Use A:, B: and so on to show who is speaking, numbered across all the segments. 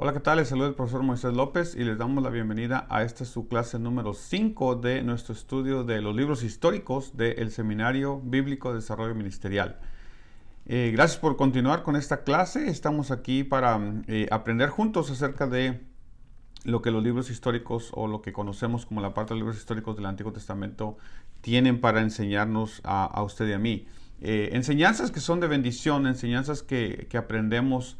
A: Hola, ¿qué tal? Les saluda el profesor Moisés López y les damos la bienvenida a esta su clase número 5 de nuestro estudio de los libros históricos del Seminario Bíblico de Desarrollo Ministerial. Gracias por continuar con esta clase. Estamos aquí para aprender juntos acerca de lo que los libros históricos o lo que conocemos como la parte de los libros históricos del Antiguo Testamento tienen para enseñarnos a usted y a mí. Enseñanzas que son de bendición, enseñanzas que aprendemos,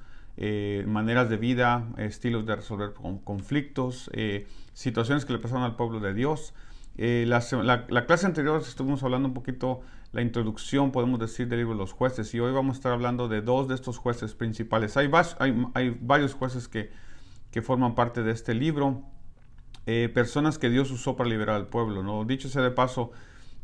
A: maneras de vida, estilos de resolver conflictos, situaciones que le pasaron al pueblo de Dios. La clase anterior estuvimos hablando un poquito, la introducción, podemos decir, del libro de los jueces, y hoy vamos a estar hablando de dos de estos jueces principales. Hay varios jueces que forman parte de este libro, personas que Dios usó para liberar al pueblo, ¿no? Dicho sea de paso,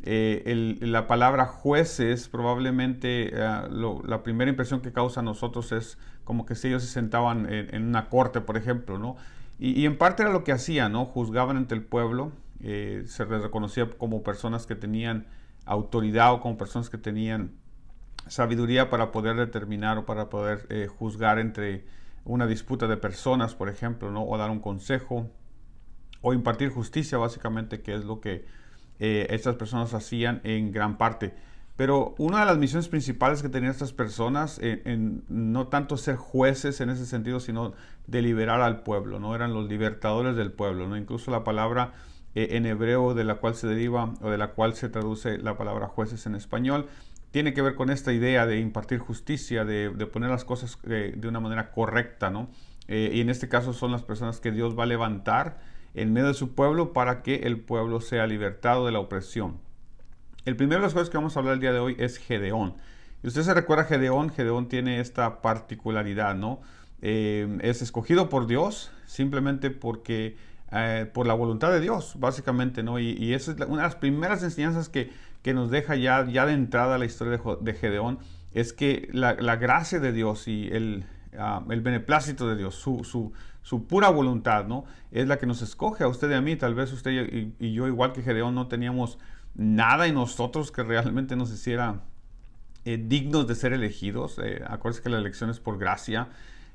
A: la palabra jueces probablemente la primera impresión que causa a nosotros es como que si ellos se sentaban en una corte, por ejemplo, ¿no? Y en parte era lo que hacían, ¿no? Juzgaban ante el pueblo, se les reconocía como personas que tenían autoridad o como personas que tenían sabiduría para poder determinar o para poder juzgar entre una disputa de personas, por ejemplo, ¿no? O dar un consejo o impartir justicia, básicamente, que es lo que estas personas hacían en gran parte. Pero una de las misiones principales que tenían estas personas, no tanto ser jueces en ese sentido, sino de liberar al pueblo, ¿no? Eran los libertadores del pueblo, ¿no? Incluso la palabra en hebreo de la cual se deriva o de la cual se traduce la palabra jueces en español, tiene que ver con esta idea de impartir justicia, de poner las cosas de una manera correcta, ¿no? Y en este caso son las personas que Dios va a levantar en medio de su pueblo para que el pueblo sea libertado de la opresión. El primero de los jueces que vamos a hablar el día de hoy es Gedeón. Y usted se recuerda a Gedeón. Gedeón tiene esta particularidad, ¿no? Es escogido por Dios simplemente porque por la voluntad de Dios, básicamente, ¿no? Y esa es una de las primeras enseñanzas que nos deja ya de entrada la historia de Gedeón, es que la gracia de Dios y el beneplácito de Dios, su pura voluntad, ¿no? Es la que nos escoge a usted y a mí. Tal vez usted y yo, igual que Gedeón, no teníamos nada en nosotros que realmente nos hiciera dignos de ser elegidos. Acuérdense que la elección es por gracia.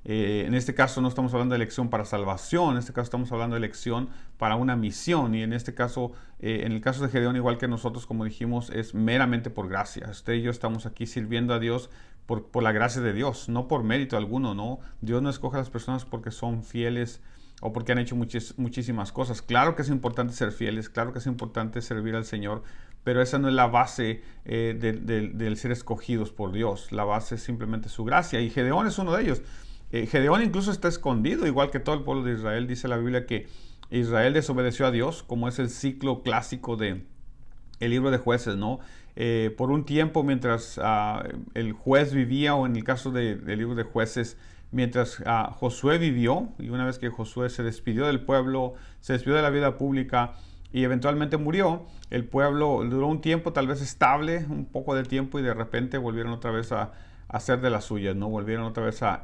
A: En este caso no estamos hablando de elección para salvación, en este caso estamos hablando de elección para una misión, y en este caso, en el caso de Gedeón, igual que nosotros, como dijimos, es meramente por gracia. Usted y yo estamos aquí sirviendo a Dios por la gracia de Dios, no por mérito alguno, ¿no? Dios no escoge a las personas porque son fieles o porque han hecho muchísimas cosas. Claro que es importante ser fieles, claro que es importante servir al Señor, pero esa no es la base del ser escogidos por Dios. La base es simplemente su gracia, y Gedeón es uno de ellos. Gedeón incluso está escondido, igual que todo el pueblo de Israel. Dice la Biblia que Israel desobedeció a Dios, como es el ciclo clásico del libro de jueces, ¿no? Por un tiempo, mientras el juez vivía, o en el caso del libro de jueces, mientras Josué vivió, y una vez que Josué se despidió del pueblo, se despidió de la vida pública y eventualmente murió, el pueblo duró un tiempo tal vez estable, un poco de tiempo, y de repente volvieron otra vez a hacer de las suyas, ¿no? Volvieron otra vez a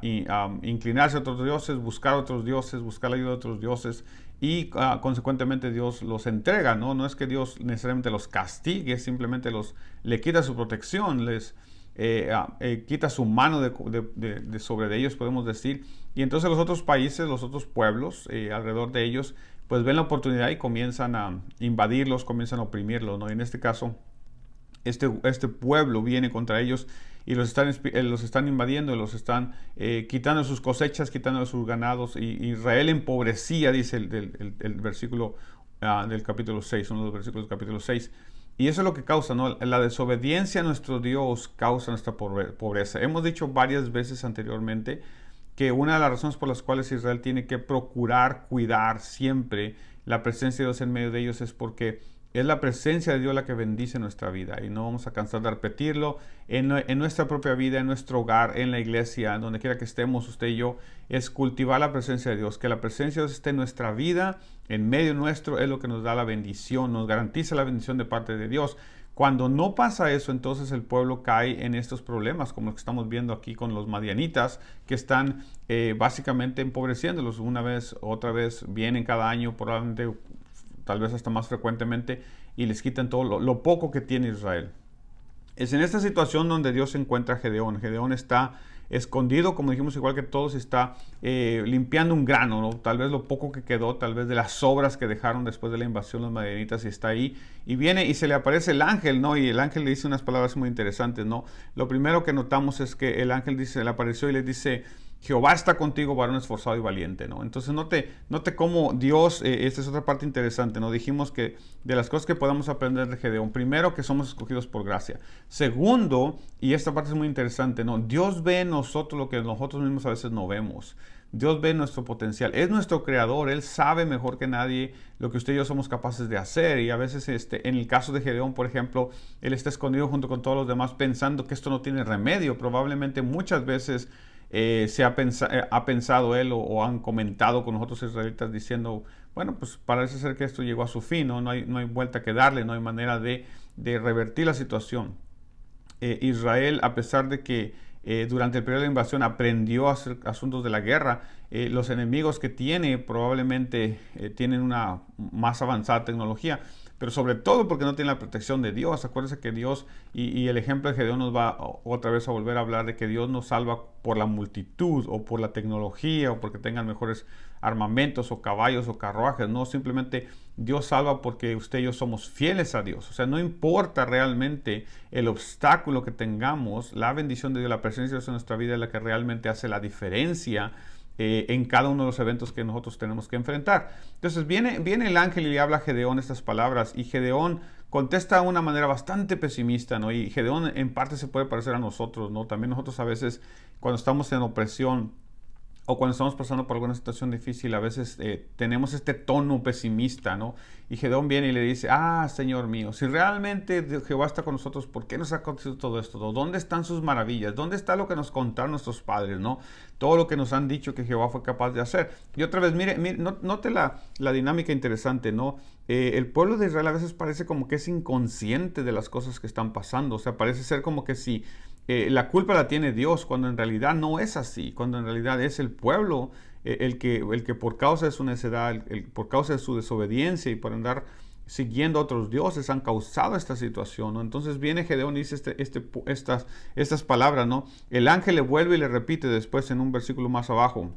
A: inclinarse a otros dioses, buscar la ayuda de otros dioses, y consecuentemente Dios los entrega, ¿no? No es que Dios necesariamente los castigue, simplemente le quita su protección, les quita su mano sobre ellos, podemos decir. Y entonces los otros países, los otros pueblos alrededor de ellos, pues ven la oportunidad y comienzan a invadirlos, comienzan a oprimirlos, ¿no? Y en este caso, este pueblo viene contra ellos y los están invadiendo, los están quitando sus cosechas, quitando sus ganados, y Israel empobrecía, dice el versículo del capítulo 6, uno de los versículos del capítulo 6. Y eso es lo que causa, ¿no? La desobediencia a nuestro Dios causa nuestra pobreza. Hemos dicho varias veces anteriormente que una de las razones por las cuales Israel tiene que procurar cuidar siempre la presencia de Dios en medio de ellos es porque es la presencia de Dios la que bendice nuestra vida, y no vamos a cansar de repetirlo en nuestra propia vida, en nuestro hogar, en la iglesia, donde quiera que estemos, usted y yo, es cultivar la presencia de Dios. Que la presencia de Dios esté en nuestra vida, en medio nuestro, es lo que nos da la bendición, nos garantiza la bendición de parte de Dios. Cuando no pasa eso, entonces el pueblo cae en estos problemas, como los que estamos viendo aquí con los madianitas, que están básicamente empobreciéndolos una vez, otra vez, vienen cada año, probablemente tal vez hasta más frecuentemente, y les quitan todo lo poco que tiene Israel. Es en esta situación donde Dios encuentra a Gedeón. Gedeón está escondido, como dijimos, igual que todos, está limpiando un grano, ¿no? Tal vez lo poco que quedó, tal vez de las sobras que dejaron después de la invasión los madianitas, y está ahí, y viene y se le aparece el ángel, ¿no? Y el ángel le dice unas palabras muy interesantes, ¿no? Lo primero que notamos es que el ángel le apareció y le dice: Jehová está contigo, varón esforzado y valiente, ¿no? Entonces note cómo Dios, esta es otra parte interesante, ¿no? Dijimos que de las cosas que podamos aprender de Gedeón, primero, que somos escogidos por gracia. Segundo, y esta parte es muy interesante, ¿no? Dios ve en nosotros lo que nosotros mismos a veces no vemos. Dios ve nuestro potencial, es nuestro creador, Él sabe mejor que nadie lo que usted y yo somos capaces de hacer, y a veces en el caso de Gedeón, por ejemplo, él está escondido junto con todos los demás pensando que esto no tiene remedio. Probablemente muchas veces ha pensado él o han comentado con nosotros israelitas diciendo: bueno, pues parece ser que esto llegó a su fin, ¿no? No hay vuelta que darle, no hay manera de revertir la situación. Israel, a pesar de que durante el periodo de la invasión aprendió a hacer asuntos de la guerra, los enemigos que tiene probablemente tienen una más avanzada tecnología, pero sobre todo porque no tiene la protección de Dios. Acuérdense que Dios, y el ejemplo de Gedeón nos va otra vez a volver a hablar de que Dios nos salva por la multitud o por la tecnología o porque tengan mejores armamentos o caballos o carruajes. No, simplemente Dios salva porque usted y yo somos fieles a Dios. O sea, no importa realmente el obstáculo que tengamos, la bendición de Dios, la presencia de Dios en nuestra vida es la que realmente hace la diferencia en cada uno de los eventos que nosotros tenemos que enfrentar. Entonces viene el ángel y le habla a Gedeón estas palabras, y Gedeón contesta de una manera bastante pesimista, ¿no? Y Gedeón en parte se puede parecer a nosotros, ¿no? También nosotros a veces, cuando estamos en opresión o cuando estamos pasando por alguna situación difícil, a veces tenemos este tono pesimista, ¿no? Y Gedeón viene y le dice: Señor mío, si realmente Jehová está con nosotros, ¿por qué nos ha acontecido todo esto? ¿Dónde están sus maravillas? ¿Dónde está lo que nos contaron nuestros padres, no? Todo lo que nos han dicho que Jehová fue capaz de hacer. Y otra vez, mire, note la dinámica interesante, ¿no? El pueblo de Israel a veces parece como que es inconsciente de las cosas que están pasando. O sea, parece ser como que si la culpa la tiene Dios, cuando en realidad no es así, cuando en realidad es el pueblo el que por causa de su necedad, por causa de su desobediencia y por andar siguiendo a otros dioses, han causado esta situación, ¿no? Entonces viene Gedeón y dice estas palabras, ¿no? El ángel le vuelve y le repite después en un versículo más abajo,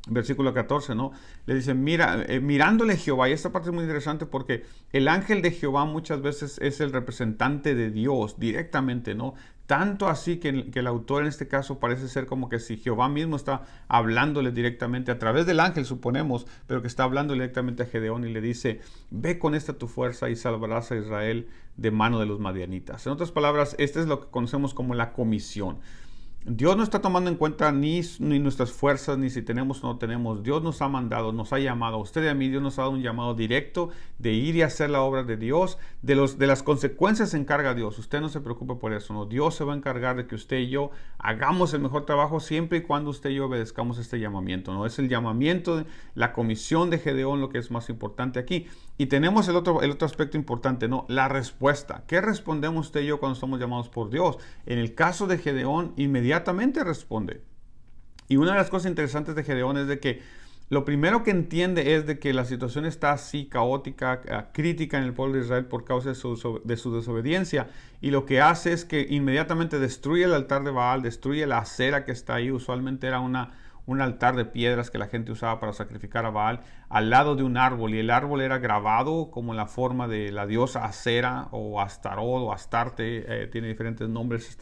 A: versículo 14, ¿no? Le dice: mirándole Jehová. Y esta parte es muy interesante porque el ángel de Jehová muchas veces es el representante de Dios directamente, ¿no? Tanto así que el autor en este caso parece ser como que si Jehová mismo está hablándole directamente a través del ángel, suponemos, pero que está hablando directamente a Gedeón y le dice: ve con esta tu fuerza y salvarás a Israel de mano de los madianitas. En otras palabras, este es lo que conocemos como la comisión. Dios no está tomando en cuenta ni nuestras fuerzas, ni si tenemos o no tenemos. Dios nos ha mandado, nos ha llamado. A usted y a mí Dios nos ha dado un llamado directo de ir y hacer la obra de Dios. De las consecuencias se encarga Dios. Usted no se preocupe por eso, ¿no? Dios se va a encargar de que usted y yo hagamos el mejor trabajo siempre y cuando usted y yo obedezcamos este llamamiento, ¿no? Es el llamamiento, la comisión de Gedeón lo que es más importante aquí. Y tenemos el otro aspecto importante, ¿no? La respuesta. ¿Qué respondemos usted y yo cuando somos llamados por Dios? En el caso de Gedeón, inmediatamente responde. Y una de las cosas interesantes de Gedeón es de que lo primero que entiende es de que la situación está así caótica, crítica en el pueblo de Israel por causa de su desobediencia. Y lo que hace es que inmediatamente destruye el altar de Baal, destruye la acera que está ahí. Usualmente era un altar de piedras que la gente usaba para sacrificar a Baal, al lado de un árbol, y el árbol era grabado como la forma de la diosa Acera o Astarot o Astarte, tiene diferentes nombres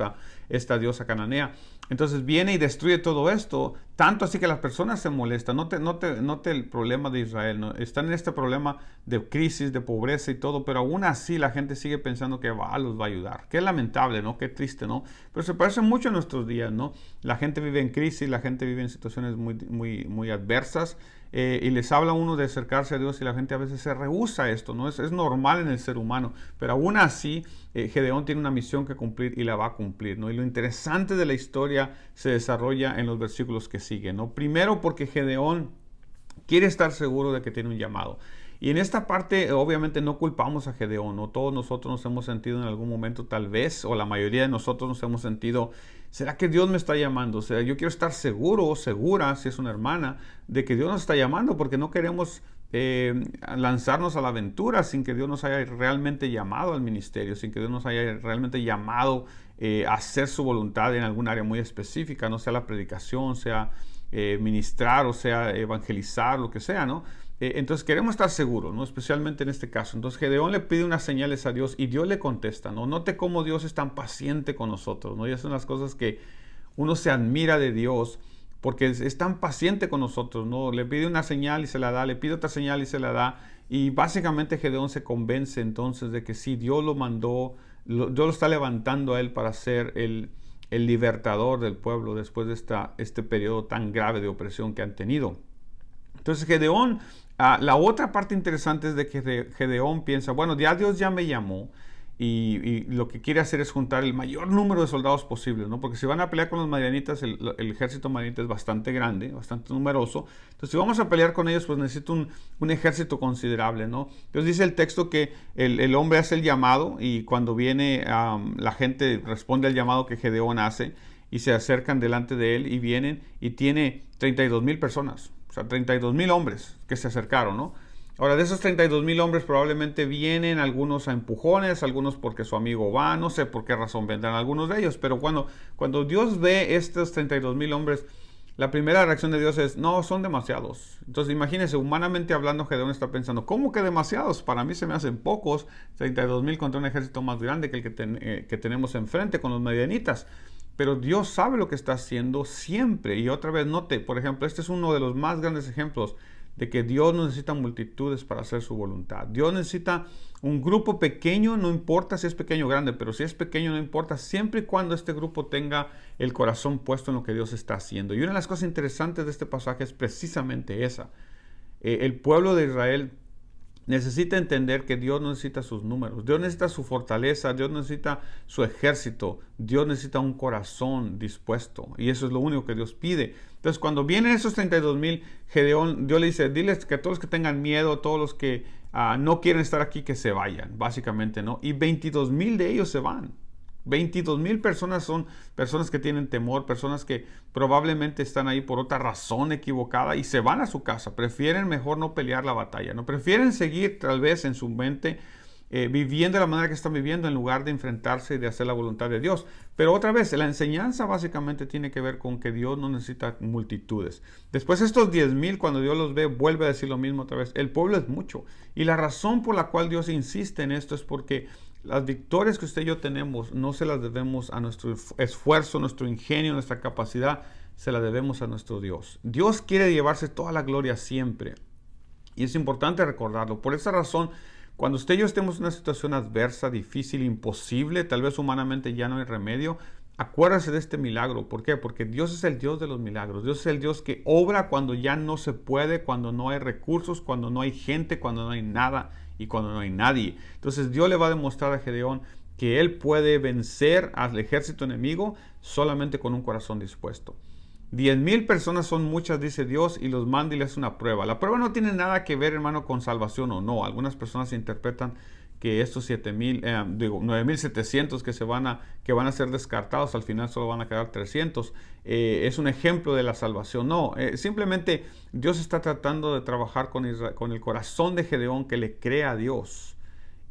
A: esta diosa cananea. Entonces viene y destruye todo esto, tanto así que las personas se molestan. Note el problema de Israel, ¿no? Están en este problema de crisis, de pobreza y todo, pero aún así la gente sigue pensando que Baal los va a ayudar. Qué lamentable, ¿no? Qué triste, ¿no? Pero se parece mucho a nuestros días, ¿no? La gente vive en crisis, la gente vive en situaciones muy adversas, y les habla uno de acercarse a Dios y la gente a veces se rehúsa a esto, ¿no? Es normal en el ser humano, pero aún así Gedeón tiene una misión que cumplir y la va a cumplir, ¿no? Y lo interesante de la historia se desarrolla en los versículos que siguen, ¿no? Primero porque Gedeón quiere estar seguro de que tiene un llamado. Y en esta parte obviamente no culpamos a Gedeón, ¿no? Todos nosotros nos hemos sentido en algún momento tal vez, o la mayoría de nosotros nos hemos sentido: ¿será que Dios me está llamando? O sea, yo quiero estar seguro o segura, si es una hermana, de que Dios nos está llamando, porque no queremos lanzarnos a la aventura sin que Dios nos haya realmente llamado al ministerio, sin que Dios nos haya realmente llamado a hacer su voluntad en algún área muy específica, no sea la predicación, sea ministrar o sea evangelizar, lo que sea, ¿no? Entonces queremos estar seguros, ¿no? Especialmente en este caso. Entonces Gedeón le pide unas señales a Dios y Dios le contesta, ¿no? Note cómo Dios es tan paciente con nosotros, ¿no? Y esas son las cosas que uno se admira de Dios, porque es tan paciente con nosotros, ¿no? Le pide una señal y se la da, le pide otra señal y se la da. Y básicamente Gedeón se convence entonces de que sí, Dios lo mandó, Dios lo está levantando a él para ser el libertador del pueblo después de este periodo tan grave de opresión que han tenido. Entonces Gedeón, la otra parte interesante es de que Gedeón piensa, bueno, ya Dios ya me llamó y lo que quiere hacer es juntar el mayor número de soldados posible, ¿no? Porque si van a pelear con los madianitas, el ejército madianita es bastante grande, bastante numeroso. Entonces si vamos a pelear con ellos, pues necesito un ejército considerable, ¿no? Entonces dice el texto que el hombre hace el llamado y cuando viene la gente responde al llamado que Gedeón hace y se acercan delante de él y vienen y tiene 32,000 personas. O sea, 32,000 hombres que se acercaron, ¿no? Ahora, de esos 32,000 hombres probablemente vienen algunos a empujones, algunos porque su amigo va, no sé por qué razón vendrán algunos de ellos, pero cuando Dios ve estos 32,000 hombres, la primera reacción de Dios es, no, son demasiados. Entonces, imagínense, humanamente hablando, Gedeón está pensando, ¿cómo que demasiados? Para mí se me hacen pocos, 32,000 contra un ejército más grande que el que tenemos enfrente con los madianitas. Pero Dios sabe lo que está haciendo siempre. Y otra vez note, por ejemplo, este es uno de los más grandes ejemplos de que Dios no necesita multitudes para hacer su voluntad. Dios necesita un grupo pequeño, no importa si es pequeño o grande, pero si es pequeño no importa, siempre y cuando este grupo tenga el corazón puesto en lo que Dios está haciendo. Y una de las cosas interesantes de este pasaje es precisamente esa. El pueblo de Israel necesita entender que Dios no necesita sus números, Dios necesita su fortaleza, Dios necesita su ejército, Dios necesita un corazón dispuesto y eso es lo único que Dios pide. Entonces cuando vienen esos 32,000, Gedeón, Dios le dice, diles que todos los que tengan miedo, todos los que no quieren estar aquí, que se vayan, básicamente, ¿no? Y 22,000 de ellos se van. 22,000 personas son personas que tienen temor, personas que probablemente están ahí por otra razón equivocada y se van a su casa. Prefieren mejor no pelear la batalla, ¿no? Prefieren seguir tal vez en su mente viviendo de la manera que están viviendo en lugar de enfrentarse y de hacer la voluntad de Dios. Pero otra vez, la enseñanza básicamente tiene que ver con que Dios no necesita multitudes. Después estos 10,000, cuando Dios los ve, vuelve a decir lo mismo otra vez. El pueblo es mucho. Y la razón por la cual Dios insiste en esto es porque las victorias que usted y yo tenemos no se las debemos a nuestro esfuerzo, nuestro ingenio, nuestra capacidad, se las debemos a nuestro Dios. Dios quiere llevarse toda la gloria siempre. Y es importante recordarlo. Por esa razón, cuando usted y yo estemos en una situación adversa, difícil, imposible, tal vez humanamente ya no hay remedio, acuérdese de este milagro. ¿Por qué? Porque Dios es el Dios de los milagros. Dios es el Dios que obra cuando ya no se puede, cuando no hay recursos, cuando no hay gente, cuando no hay nada y cuando no hay nadie. Entonces Dios le va a demostrar a Gedeón que él puede vencer al ejército enemigo solamente con un corazón dispuesto. 10,000 personas son muchas, dice Dios, y los manda y les hace una prueba. La prueba no tiene nada que ver, hermano, con salvación o no. Algunas personas interpretan que estos 9,700 que van a ser descartados, al final solo van a quedar 300. Es un ejemplo de la salvación. No, simplemente Dios está tratando de trabajar con el corazón de Gedeón que le crea a Dios.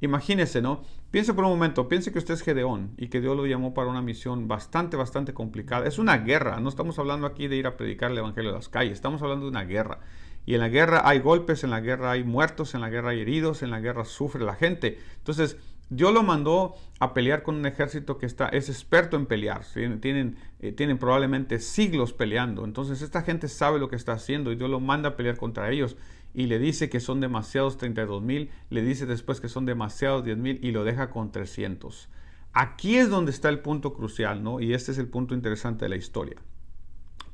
A: Imagínese, ¿no? Piense por un momento, piense que usted es Gedeón y que Dios lo llamó para una misión bastante complicada. Es una guerra, no estamos hablando aquí de ir a predicar el evangelio de las calles, estamos hablando de una guerra. Y en la guerra hay golpes, en la guerra hay muertos, en la guerra hay heridos, en la guerra sufre la gente. Entonces, Dios lo mandó a pelear con un ejército que es experto en pelear. Tienen probablemente siglos peleando. Entonces, esta gente sabe lo que está haciendo y Dios lo manda a pelear contra ellos. Y le dice que son demasiados 32,000, le dice después que son demasiados 10,000 y lo deja con 300. Aquí es donde está el punto crucial, ¿no? Y este es el punto interesante de la historia.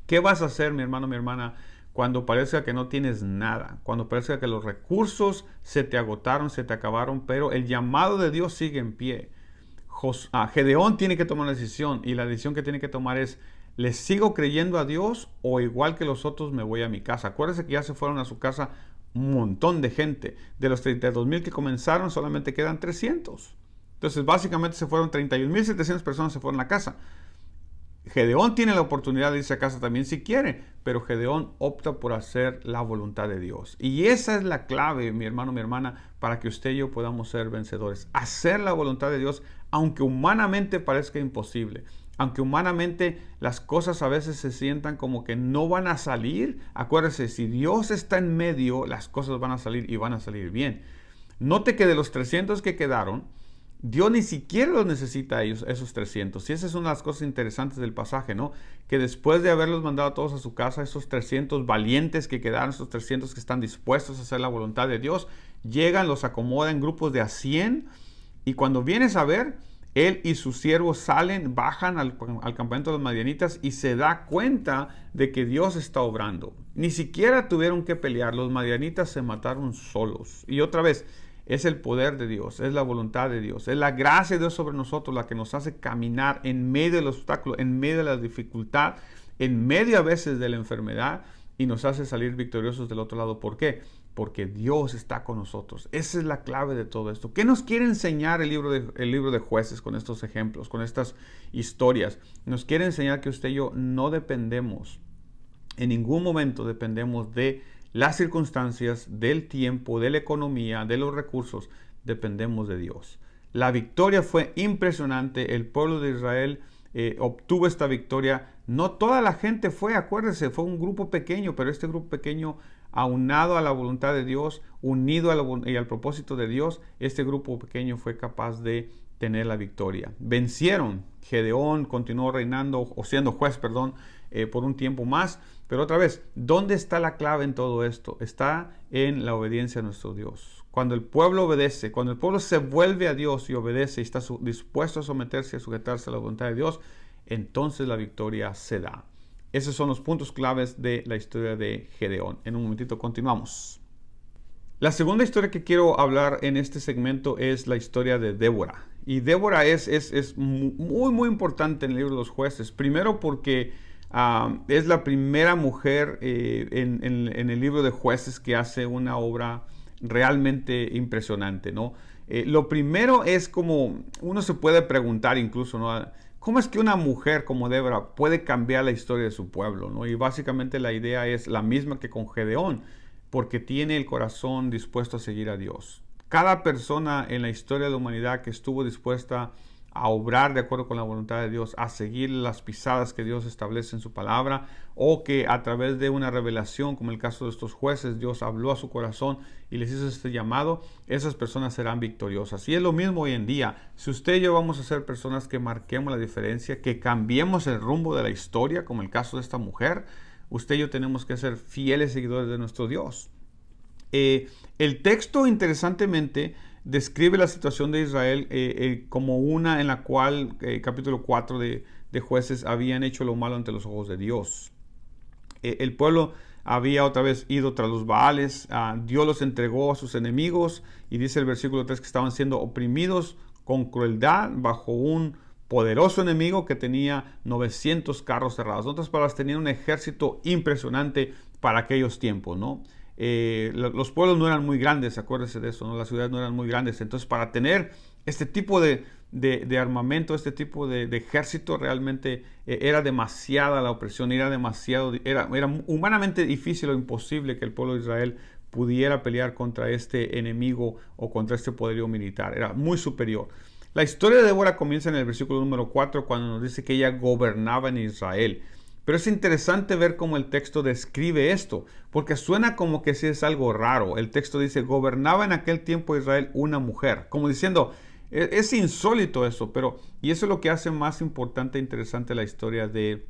A: ¿Qué vas a hacer, mi hermano, mi hermana, cuando parezca que no tienes nada? Cuando parezca que los recursos se te agotaron, se te acabaron, pero el llamado de Dios sigue en pie. Gedeón tiene que tomar una decisión y la decisión que tiene que tomar es: ¿le sigo creyendo a Dios o igual que los otros me voy a mi casa? Acuérdense que ya se fueron a su casa un montón de gente. De los 32,000 que comenzaron solamente quedan 300. Entonces básicamente se fueron 31,700 personas, se fueron a la casa. Gedeón tiene la oportunidad de irse a casa también si quiere, pero Gedeón opta por hacer la voluntad de Dios. Y esa es la clave, mi hermano, mi hermana, para que usted y yo podamos ser vencedores. Hacer la voluntad de Dios, aunque humanamente parezca imposible. Aunque humanamente las cosas a veces se sientan como que no van a salir, acuérdese, si Dios está en medio, las cosas van a salir y van a salir bien. Note que de los 300 que quedaron, Dios ni siquiera los necesita a ellos, esos 300. Y esa es una de las cosas interesantes del pasaje, ¿no? Que después de haberlos mandado a todos a su casa, esos 300 valientes que quedaron, esos 300 que están dispuestos a hacer la voluntad de Dios, llegan, los acomoda en grupos de a 100. Y cuando vienes a ver, él y sus siervos salen, bajan al campamento de los madianitas y se da cuenta de que Dios está obrando. Ni siquiera tuvieron que pelear, los madianitas se mataron solos. Y otra vez, es el poder de Dios, es la voluntad de Dios, es la gracia de Dios sobre nosotros la que nos hace caminar en medio del obstáculo, en medio de la dificultad, en medio a veces de la enfermedad y nos hace salir victoriosos del otro lado. ¿Por qué? Porque Dios está con nosotros. Esa es la clave de todo esto. ¿Qué nos quiere enseñar el libro de Jueces con estos ejemplos, con estas historias? Nos quiere enseñar que usted y yo no dependemos, en ningún momento dependemos de las circunstancias, del tiempo, de la economía, de los recursos. Dependemos de Dios. La victoria fue impresionante. El pueblo de Israel obtuvo esta victoria. No toda la gente fue, acuérdese, fue un grupo pequeño, pero este grupo pequeño, aunado a la voluntad de Dios, unido al propósito de Dios, este grupo pequeño fue capaz de tener la victoria. Vencieron. Gedeón continuó reinando, o siendo juez, por un tiempo más. Pero otra vez, ¿dónde está la clave en todo esto? Está en la obediencia a nuestro Dios. Cuando el pueblo obedece, cuando el pueblo se vuelve a Dios y obedece y está dispuesto a someterse y a sujetarse a la voluntad de Dios, entonces la victoria se da. Esos son los puntos claves de la historia de Gedeón. En un momentito continuamos. La segunda historia que quiero hablar en este segmento es la historia de Débora. Y Débora es muy importante en el libro de los Jueces. Primero porque es la primera mujer en el libro de Jueces que hace una obra realmente impresionante, ¿no? Lo primero es como uno se puede preguntar incluso, ¿no? ¿Cómo es que una mujer como Débora puede cambiar la historia de su pueblo, ¿no? Y básicamente la idea es la misma que con Gedeón, porque tiene el corazón dispuesto a seguir a Dios. Cada persona en la historia de la humanidad que estuvo dispuesta a obrar de acuerdo con la voluntad de Dios, a seguir las pisadas que Dios establece en su palabra, o que a través de una revelación, como el caso de estos jueces, Dios habló a su corazón y les hizo este llamado, esas personas serán victoriosas. Y es lo mismo hoy en día. Si usted y yo vamos a ser personas que marquemos la diferencia, que cambiemos el rumbo de la historia, como el caso de esta mujer, usted y yo tenemos que ser fieles seguidores de nuestro Dios. El texto, interesantemente, describe la situación de Israel como una en la cual, capítulo 4 de Jueces, habían hecho lo malo ante los ojos de Dios. El pueblo había otra vez ido tras los Baales, Dios los entregó a sus enemigos, y dice el versículo 3 que estaban siendo oprimidos con crueldad bajo un poderoso enemigo que tenía 900 carros cerrados. En otras palabras, tenían un ejército impresionante para aquellos tiempos, ¿no? Los pueblos no eran muy grandes, acuérdense de eso, ¿no? Las ciudades no eran muy grandes. Entonces, para tener este tipo de armamento, este tipo de ejército, realmente era demasiada la opresión, era humanamente difícil o imposible que el pueblo de Israel pudiera pelear contra este enemigo o contra este poderío militar. Era muy superior. La historia de Débora comienza en el versículo número 4, cuando nos dice que ella gobernaba en Israel. Pero es interesante ver cómo el texto describe esto, porque suena como que sí es algo raro. El texto dice, gobernaba en aquel tiempo Israel una mujer, como diciendo, es insólito eso, y eso es lo que hace más importante e interesante la historia de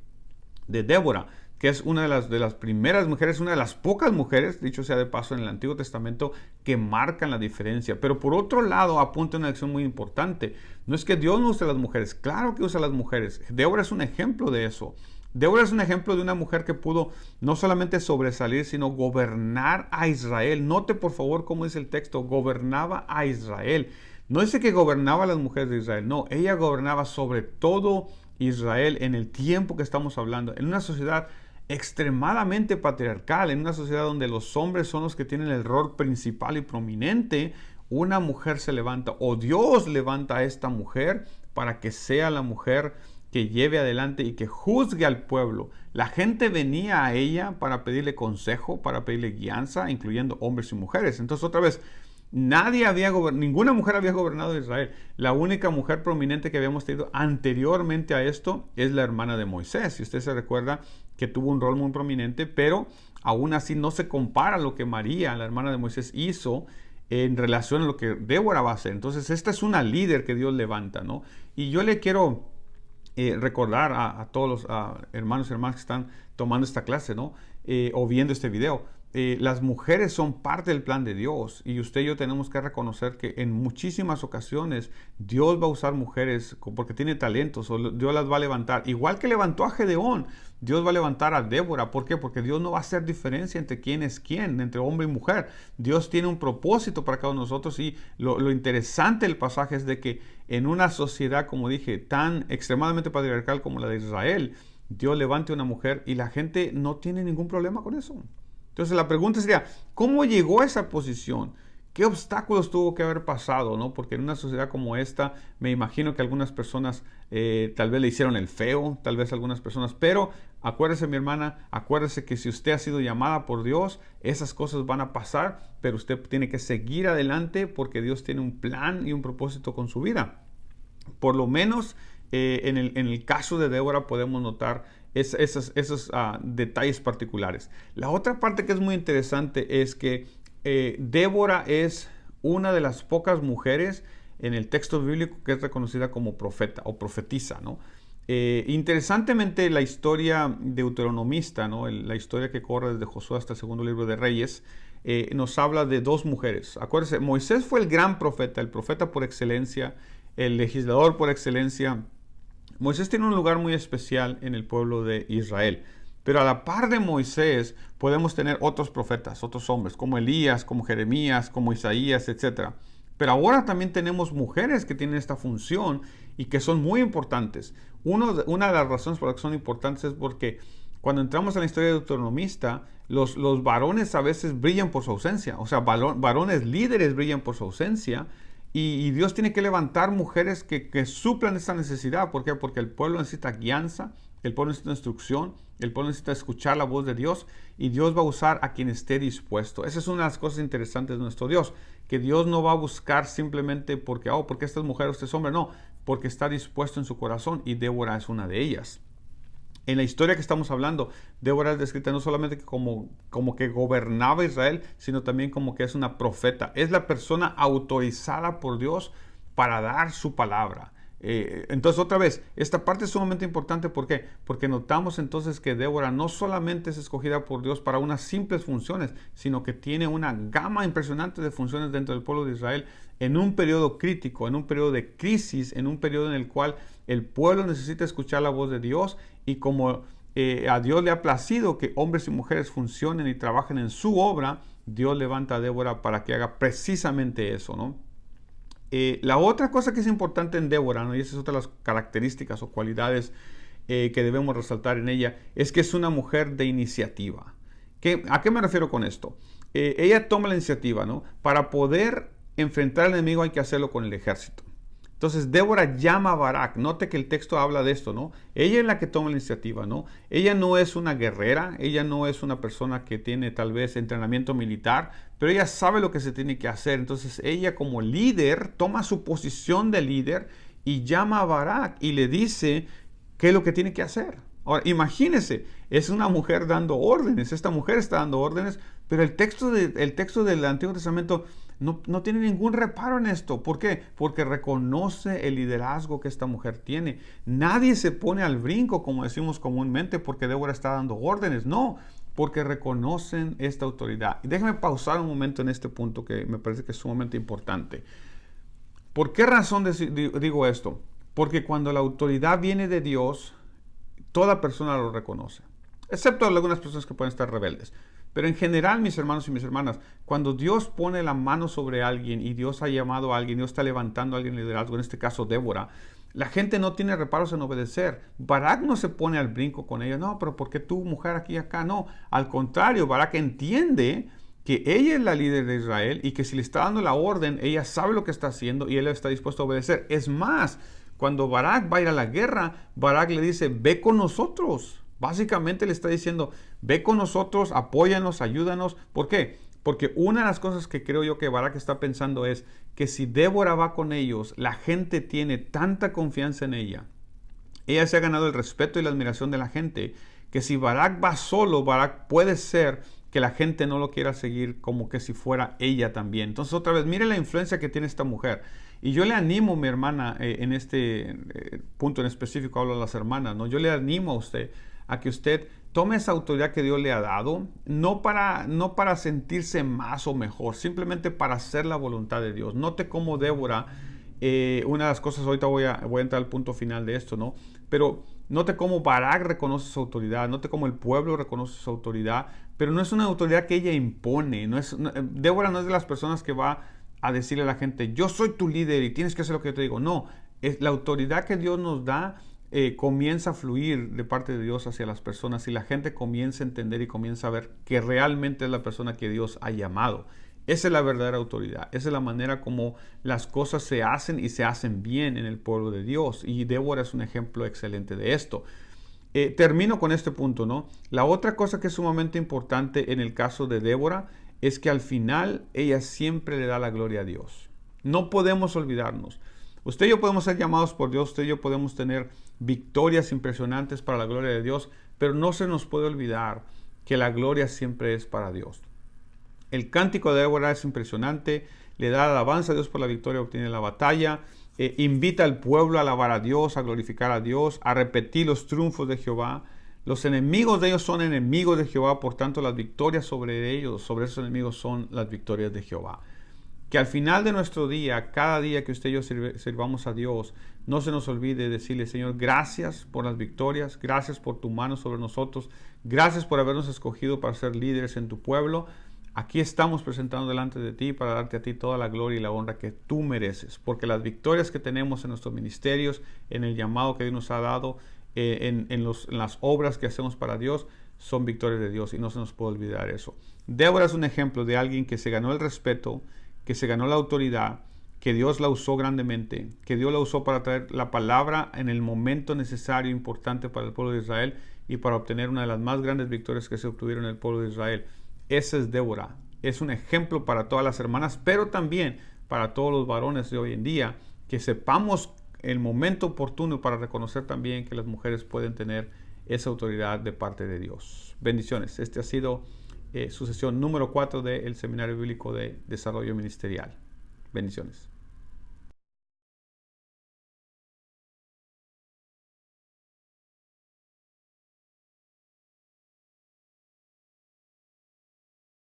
A: Débora, que es una de las primeras mujeres, una de las pocas mujeres, dicho sea de paso, en el Antiguo Testamento, que marcan la diferencia. Pero por otro lado, apunta una lección muy importante. No es que Dios no use a las mujeres, claro que usa a las mujeres. Débora es un ejemplo de eso. Débora es un ejemplo de una mujer que pudo no solamente sobresalir, sino gobernar a Israel. Note por favor cómo dice el texto, gobernaba a Israel. No dice que gobernaba a las mujeres de Israel, no, ella gobernaba sobre todo Israel en el tiempo que estamos hablando, en una sociedad extremadamente patriarcal, en una sociedad donde los hombres son los que tienen el rol principal y prominente. Una mujer se levanta, o Dios levanta a esta mujer para que sea la mujer que lleve adelante y que juzgue al pueblo. La gente venía a ella para pedirle consejo, para pedirle guianza, incluyendo hombres y mujeres. Entonces, otra vez, ninguna mujer había gobernado Israel. La única mujer prominente que habíamos tenido anteriormente a esto es la hermana de Moisés. Si usted se recuerda que tuvo un rol muy prominente, pero aún así no se compara lo que María, la hermana de Moisés, hizo en relación a lo que Débora va a hacer. Entonces, esta es una líder que Dios levanta, ¿no? Y yo le quiero recordar a todos los hermanos y hermanas que están tomando esta clase, ¿no? O viendo este video. Las mujeres son parte del plan de Dios y usted y yo tenemos que reconocer que en muchísimas ocasiones Dios va a usar mujeres porque tiene talentos o Dios las va a levantar. Igual que levantó a Gedeón, Dios va a levantar a Débora. ¿Por qué? Porque Dios no va a hacer diferencia entre quién es quién, entre hombre y mujer. Dios tiene un propósito para cada uno de nosotros y lo interesante del pasaje es de que en una sociedad, como dije, tan extremadamente patriarcal como la de Israel, Dios levante a una mujer y la gente no tiene ningún problema con eso. Entonces la pregunta sería, ¿cómo llegó a esa posición? ¿Qué obstáculos tuvo que haber pasado? ¿No? Porque en una sociedad como esta, me imagino que algunas personas tal vez le hicieron el feo, tal vez algunas personas, pero acuérdese, mi hermana, acuérdese que si usted ha sido llamada por Dios, esas cosas van a pasar, pero usted tiene que seguir adelante porque Dios tiene un plan y un propósito con su vida. Por lo menos en el caso de Débora podemos notar esos detalles particulares. La otra parte que es muy interesante es que Débora es una de las pocas mujeres en el texto bíblico que es reconocida como profeta o profetisa, ¿no? Interesantemente, la historia deuteronomista, ¿no? La historia que corre desde Josué hasta el segundo libro de Reyes, nos habla de dos mujeres. Acuérdense, Moisés fue el gran profeta, el profeta por excelencia, el legislador por excelencia. Moisés tiene un lugar muy especial en el pueblo de Israel. Pero a la par de Moisés podemos tener otros profetas, otros hombres, como Elías, como Jeremías, como Isaías, etc. Pero ahora también tenemos mujeres que tienen esta función y que son muy importantes. Una de las razones por las que son importantes es porque cuando entramos en la historia deuteronomista, los varones a veces brillan por su ausencia. O sea, varones líderes brillan por su ausencia. Y Dios tiene que levantar mujeres que suplan esa necesidad. ¿Por qué? Porque el pueblo necesita guianza, el pueblo necesita instrucción, el pueblo necesita escuchar la voz de Dios y Dios va a usar a quien esté dispuesto. Esa es una de las cosas interesantes de nuestro Dios, que Dios no va a buscar simplemente porque esta es mujer o este es hombre, no, porque está dispuesto en su corazón y Débora es una de ellas. En la historia que estamos hablando, Débora es descrita no solamente como que gobernaba Israel, sino también como que es una profeta. Es la persona autorizada por Dios para dar su palabra. Entonces, otra vez, esta parte es sumamente importante. ¿Por qué? Porque notamos entonces que Débora no solamente es escogida por Dios para unas simples funciones, sino que tiene una gama impresionante de funciones dentro del pueblo de Israel en un periodo crítico, en un periodo de crisis, en un periodo en el cual el pueblo necesita escuchar la voz de Dios y como a Dios le ha placido que hombres y mujeres funcionen y trabajen en su obra, Dios levanta a Débora para que haga precisamente eso, ¿no? La otra cosa que es importante en Débora, ¿no? Y esa es otra de las características o cualidades que debemos resaltar en ella, es que es una mujer de iniciativa. ¿A qué me refiero con esto? Ella toma la iniciativa, ¿no? Para poder enfrentar al enemigo hay que hacerlo con el ejército. Entonces Débora llama a Barak. Note que el texto habla de esto, ¿no? Ella es la que toma la iniciativa, ¿no? Ella no es una guerrera, ella no es una persona que tiene tal vez entrenamiento militar, pero ella sabe lo que se tiene que hacer. Entonces ella como líder toma su posición de líder y llama a Barak y le dice qué es lo que tiene que hacer. Ahora, imagínense, es una mujer dando órdenes, esta mujer está dando órdenes, pero el texto del Antiguo Testamento no tiene ningún reparo en esto. ¿Por qué? Porque reconoce el liderazgo que esta mujer tiene. Nadie se pone al brinco, como decimos comúnmente, porque Débora está dando órdenes. No, porque reconocen esta autoridad. Y déjenme pausar un momento en este punto que me parece que es sumamente importante. ¿Por qué razón digo esto? Porque cuando la autoridad viene de Dios, toda persona lo reconoce, excepto algunas personas que pueden estar rebeldes. Pero en general, mis hermanos y mis hermanas, cuando Dios pone la mano sobre alguien y Dios ha llamado a alguien, Dios está levantando a alguien en liderazgo, en este caso Débora, la gente no tiene reparos en obedecer. Barak no se pone al brinco con ella, no, pero ¿por qué tú, mujer, aquí y acá? No, al contrario, Barak entiende que ella es la líder de Israel y que si le está dando la orden, ella sabe lo que está haciendo y él está dispuesto a obedecer. Es más, cuando Barak va a ir a la guerra, Barak le dice, ve con nosotros. Básicamente le está diciendo, ve con nosotros, apóyanos, ayúdanos. ¿Por qué? Porque una de las cosas que creo yo que Barak está pensando es que si Débora va con ellos, la gente tiene tanta confianza en ella. Ella se ha ganado el respeto y la admiración de la gente, que si Barak va solo, Barak puede ser que la gente no lo quiera seguir como que si fuera ella también. Entonces otra vez, mire la influencia que tiene esta mujer. Y yo le animo, mi hermana, en este punto en específico, hablo a las hermanas, ¿no? Yo le animo a usted a que usted tome esa autoridad que Dios le ha dado, no para sentirse más o mejor, simplemente para hacer la voluntad de Dios. Note cómo Débora, una de las cosas, ahorita voy a entrar al punto final de esto, ¿no? Pero note cómo Barak reconoce su autoridad, note cómo el pueblo reconoce su autoridad, pero no es una autoridad que ella impone. Débora no es de las personas que va a decirle a la gente, yo soy tu líder y tienes que hacer lo que yo te digo. No, es la autoridad que Dios nos da. Comienza a fluir de parte de Dios hacia las personas y la gente comienza a entender y comienza a ver que realmente es la persona que Dios ha llamado. Esa es la verdadera autoridad. Esa es la manera como las cosas se hacen y se hacen bien en el pueblo de Dios. Y Débora es un ejemplo excelente de esto. Termino con este punto, ¿no? La otra cosa que es sumamente importante en el caso de Débora es que al final ella siempre le da la gloria a Dios. No podemos olvidarnos. Usted y yo podemos ser llamados por Dios, usted y yo podemos tener victorias impresionantes para la gloria de Dios, pero no se nos puede olvidar que la gloria siempre es para Dios. El cántico de Débora es impresionante, le da alabanza a Dios por la victoria que obtiene en la batalla, invita al pueblo a alabar a Dios, a glorificar a Dios, a repetir los triunfos de Jehová. Los enemigos de ellos son enemigos de Jehová, por tanto las victorias sobre ellos, sobre esos enemigos son las victorias de Jehová. Que al final de nuestro día, cada día que usted y yo sirvamos a Dios, no se nos olvide decirle, Señor, gracias por las victorias, gracias por tu mano sobre nosotros, gracias por habernos escogido para ser líderes en tu pueblo. Aquí estamos presentando delante de ti para darte a ti toda la gloria y la honra que tú mereces, porque las victorias que tenemos en nuestros ministerios, en el llamado que Dios nos ha dado, en las obras que hacemos para Dios, son victorias de Dios y no se nos puede olvidar eso. Débora es un ejemplo de alguien que se ganó el respeto, que se ganó la autoridad, que Dios la usó grandemente, que Dios la usó para traer la palabra en el momento necesario, importante para el pueblo de Israel y para obtener una de las más grandes victorias que se obtuvieron en el pueblo de Israel. Esa es Débora. Es un ejemplo para todas las hermanas, pero también para todos los varones de hoy en día, que sepamos el momento oportuno para reconocer también que las mujeres pueden tener esa autoridad de parte de Dios. Bendiciones. Este ha sido su sesión número 4 del Seminario Bíblico de Desarrollo Ministerial. Bendiciones.